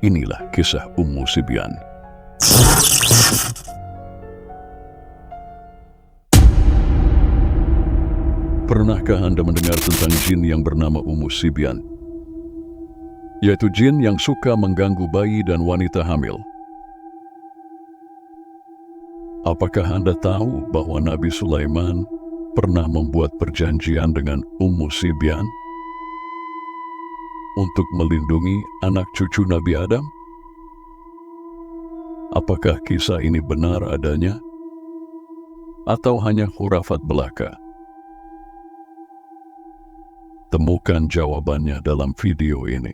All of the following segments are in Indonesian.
Inilah kisah Ummu Sibyan. Pernahkah Anda mendengar tentang jin yang bernama Ummu Sibyan? Yaitu jin yang suka mengganggu bayi dan wanita hamil. Apakah Anda tahu bahwa Nabi Sulaiman pernah membuat perjanjian dengan Ummu Sibyan untuk melindungi anak cucu Nabi Adam? Apakah kisah ini benar adanya? Atau hanya khurafat belaka? Temukan jawabannya dalam video ini.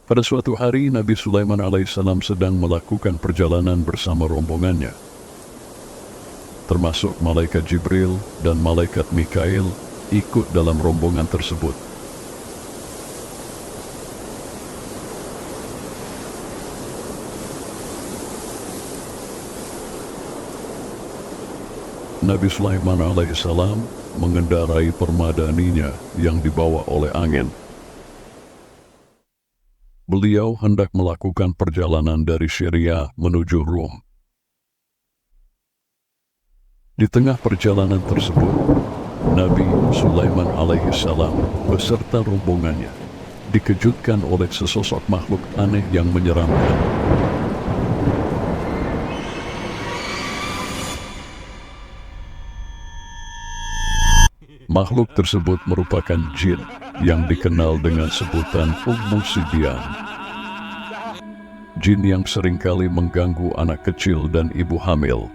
Pada suatu hari, Nabi Sulaiman alaihissalam sedang melakukan perjalanan bersama rombongannya, termasuk malaikat Jibril dan malaikat Mikail ikut dalam rombongan tersebut. Nabi Sulaiman alaihissalam mengendarai permadaninya yang dibawa oleh angin. Beliau hendak melakukan perjalanan dari Syria menuju Rum. Di tengah perjalanan tersebut, Nabi Sulaiman alaihissalam beserta rombongannya dikejutkan oleh sesosok makhluk aneh yang menyeramkan. Makhluk tersebut merupakan jin yang dikenal dengan sebutan Ummu Sibyan. Jin yang seringkali mengganggu anak kecil dan ibu hamil.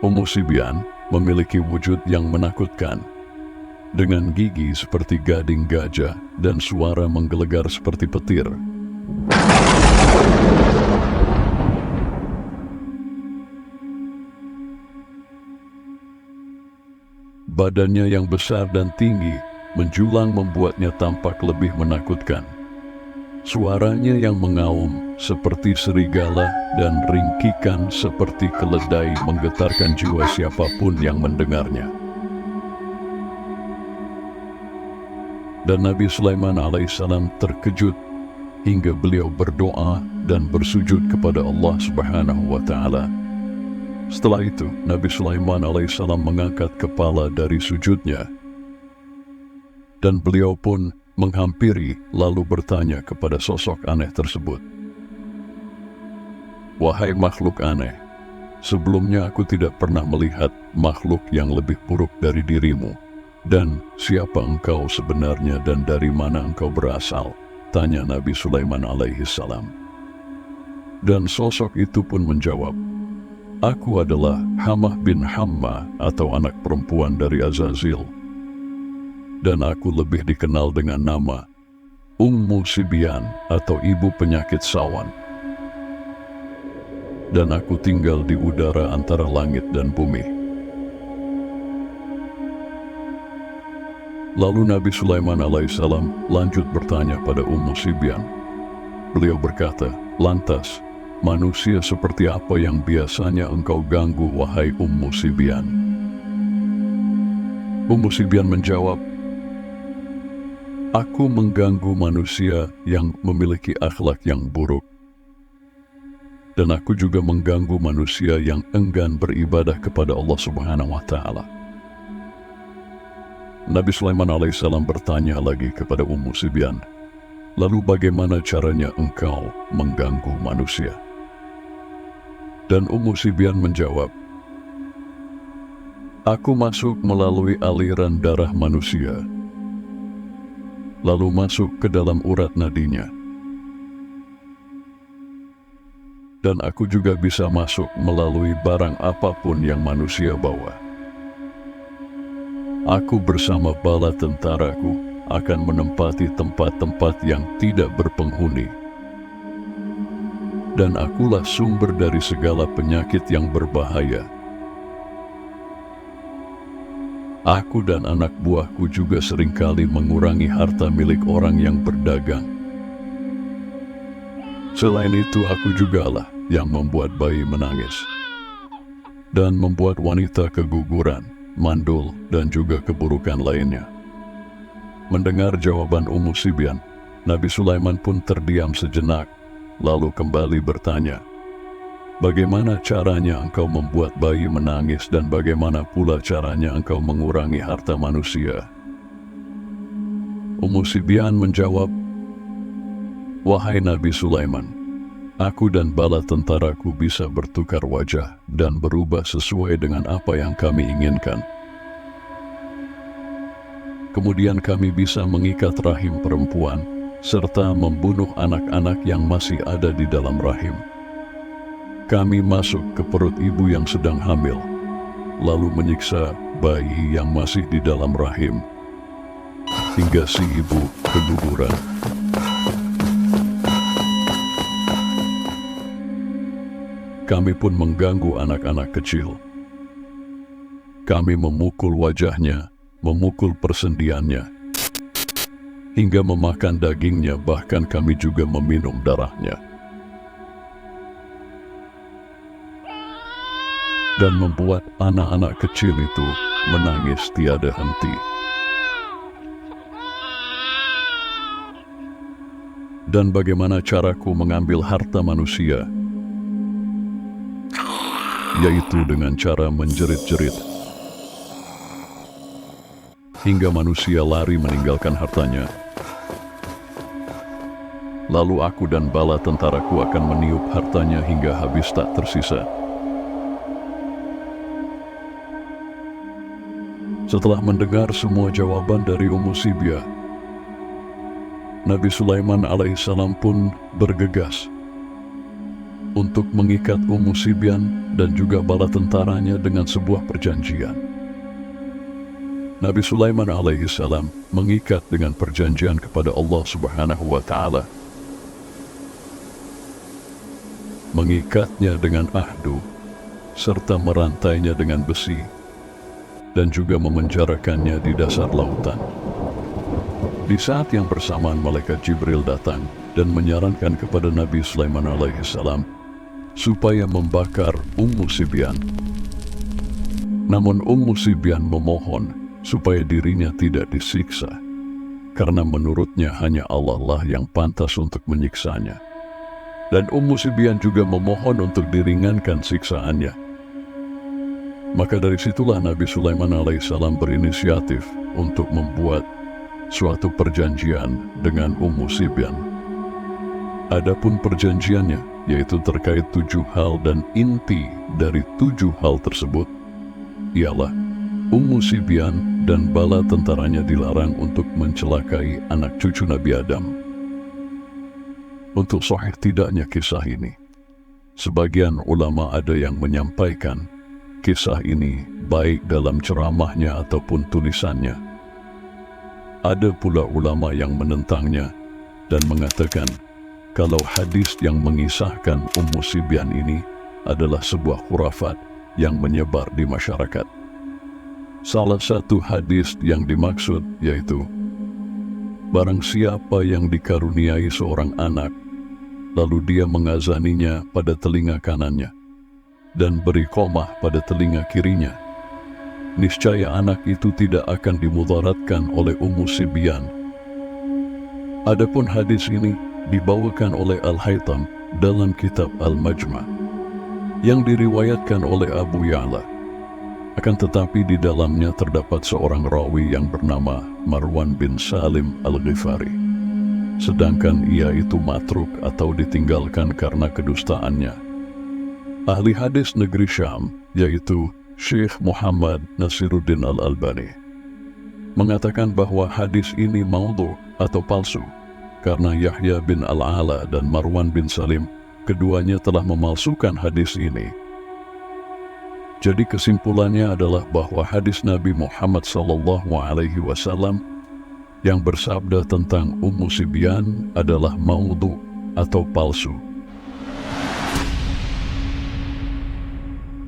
Ummu Sibyan memiliki wujud yang menakutkan, dengan gigi seperti gading gajah dan suara menggelegar seperti petir. Badannya yang besar dan tinggi menjulang membuatnya tampak lebih menakutkan. Suaranya yang mengaum seperti serigala dan ringkikan seperti keledai menggetarkan jiwa siapapun yang mendengarnya. Dan Nabi Sulaiman alaihissalam terkejut hingga beliau berdoa dan bersujud kepada Allah Subhanahu wa Ta'ala. Setelah itu, Nabi Sulaiman alaihissalam mengangkat kepala dari sujudnya, dan beliau pun menghampiri lalu bertanya kepada sosok aneh tersebut, "Wahai makhluk aneh, sebelumnya aku tidak pernah melihat makhluk yang lebih buruk dari dirimu. Dan siapa engkau sebenarnya dan dari mana engkau berasal?" tanya Nabi Sulaiman alaihissalam. Dan sosok itu pun menjawab, "Aku adalah Hamah bin Hamma atau anak perempuan dari Azazil. Dan aku lebih dikenal dengan nama Ummu Sibyan atau ibu penyakit sawan. Dan aku tinggal di udara antara langit dan bumi." Lalu Nabi Sulaiman alaihissalam lanjut bertanya pada Ummu Sibyan. Beliau berkata, "Lantas, manusia seperti apa yang biasanya engkau ganggu, wahai Ummu Sibyan?" Ummu Sibyan menjawab, "Aku mengganggu manusia yang memiliki akhlak yang buruk. Dan aku juga mengganggu manusia yang enggan beribadah kepada Allah Subhanahu wa Ta'ala." Nabi Sulaiman alaihissalam bertanya lagi kepada Ummu Sibyan, "Lalu bagaimana caranya engkau mengganggu manusia?" Dan Ummu Sibyan menjawab, "Aku masuk melalui aliran darah manusia, lalu masuk ke dalam urat nadinya. Dan aku juga bisa masuk melalui barang apapun yang manusia bawa. Aku bersama bala tentaraku akan menempati tempat-tempat yang tidak berpenghuni. Dan akulah sumber dari segala penyakit yang berbahaya. Aku dan anak buahku juga seringkali mengurangi harta milik orang yang berdagang. Selain itu, aku jugalah yang membuat bayi menangis dan membuat wanita keguguran, mandul, dan juga keburukan lainnya. Mendengar jawaban Ummu Sibyan, Nabi Sulaiman pun terdiam sejenak, lalu kembali bertanya, "Bagaimana caranya engkau membuat bayi menangis dan bagaimana pula caranya engkau mengurangi harta manusia?" Ummu Sibyan menjawab, "Wahai Nabi Sulaiman, aku dan bala tentaraku bisa bertukar wajah dan berubah sesuai dengan apa yang kami inginkan. Kemudian kami bisa mengikat rahim perempuan serta membunuh anak-anak yang masih ada di dalam rahim. Kami masuk ke perut ibu yang sedang hamil, lalu menyiksa bayi yang masih di dalam rahim, hingga si ibu keguguran. Kami pun mengganggu anak-anak kecil. Kami memukul wajahnya, memukul persendiannya, hingga memakan dagingnya, bahkan kami juga meminum darahnya. Dan membuat anak-anak kecil itu menangis tiada henti. Dan bagaimana caraku mengambil harta manusia? Yaitu dengan cara menjerit-jerit, hingga manusia lari meninggalkan hartanya. Lalu aku dan bala tentaraku akan meniup hartanya hingga habis tak tersisa. Setelah mendengar semua jawaban dari Ummu Sibyan, Nabi Sulaiman alaihissalam pun bergegas untuk mengikat Ummu Sibyan dan juga bala tentaranya dengan sebuah perjanjian. Nabi Sulaiman alaihissalam mengikat dengan perjanjian kepada Allah Subhanahu wa Ta'ala, mengikatnya dengan ahdu, serta merantainya dengan besi, dan juga memenjarakannya di dasar lautan. Di saat yang bersamaan, malaikat Jibril datang dan menyarankan kepada Nabi Sulaiman alaihissalam supaya membakar Ummu Sibyan. Namun Ummu Sibyan memohon supaya dirinya tidak disiksa, karena menurutnya hanya Allah lah yang pantas untuk menyiksanya. Dan Ummu Sibyan juga memohon untuk diringankan siksaannya. Maka dari situlah Nabi Sulaiman alaihissalam berinisiatif untuk membuat suatu perjanjian dengan Ummu Sibyan. Adapun perjanjiannya, yaitu terkait 7 hal, dan inti dari 7 hal tersebut ialah Ummu Sibyan dan bala tentaranya dilarang untuk mencelakai anak cucu Nabi Adam. Untuk sahih tidaknya kisah ini, sebagian ulama ada yang menyampaikan kisah ini baik dalam ceramahnya ataupun tulisannya. Ada pula ulama yang menentangnya dan mengatakan kalau hadis yang mengisahkan Ummu Sibyan ini adalah sebuah khurafat yang menyebar di masyarakat. Salah satu hadis yang dimaksud yaitu, barang siapa yang dikaruniai seorang anak, lalu dia mengazaninya pada telinga kanannya dan beri qomah pada telinga kirinya, niscaya anak itu tidak akan dimudaratkan oleh Ummu Sibyan. Adapun hadis ini dibawakan oleh Al-Haytham dalam kitab Al-Majma' yang diriwayatkan oleh Abu Ya'la. Akan tetapi di dalamnya terdapat seorang rawi yang bernama Marwan bin Salim Al-Ghifari, sedangkan ia itu matruk atau ditinggalkan karena kedustaannya. Ahli hadis negeri Syam, yaitu Syekh Muhammad Nasiruddin Al-Albani, mengatakan bahwa hadis ini maudhu atau palsu karena Yahya bin Al-Ala dan Marwan bin Salim keduanya telah memalsukan hadis ini. Jadi kesimpulannya adalah bahwa hadis Nabi Muhammad SAW yang bersabda tentang Ummu Sibyan adalah maudhu atau palsu.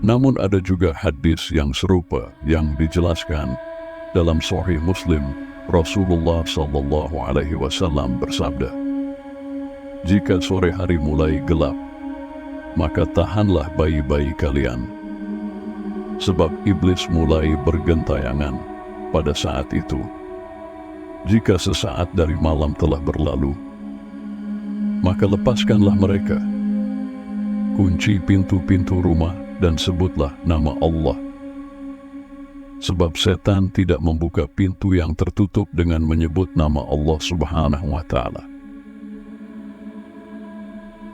Namun ada juga hadis yang serupa yang dijelaskan dalam Sahih Muslim. Rasulullah SAW bersabda, Jika sore hari mulai gelap, maka tahanlah bayi-bayi kalian. Sebab iblis mulai bergentayangan pada saat itu. Jika sesaat dari malam telah berlalu, maka lepaskanlah mereka. Kunci pintu-pintu rumah dan sebutlah nama Allah. Sebab setan tidak membuka pintu yang tertutup dengan menyebut nama Allah Subhanahu wa Ta'ala.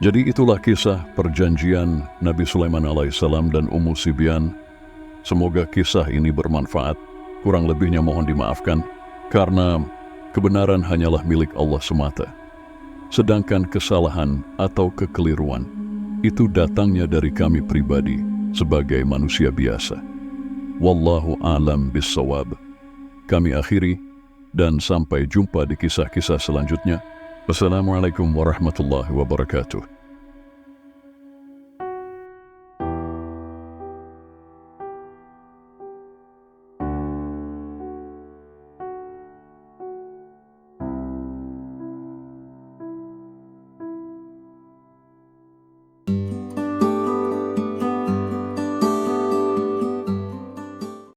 Jadi itulah kisah perjanjian Nabi Sulaiman alaihissalam dan Ummu Sibyan. Semoga kisah ini bermanfaat. Kurang lebihnya mohon dimaafkan, karena kebenaran hanyalah milik Allah semata. Sedangkan kesalahan atau kekeliruan itu datangnya dari kami pribadi sebagai manusia biasa. Wallahu a'lam bissawab. Kami akhiri dan sampai jumpa di kisah-kisah selanjutnya. Wassalamualaikum warahmatullahi wabarakatuh.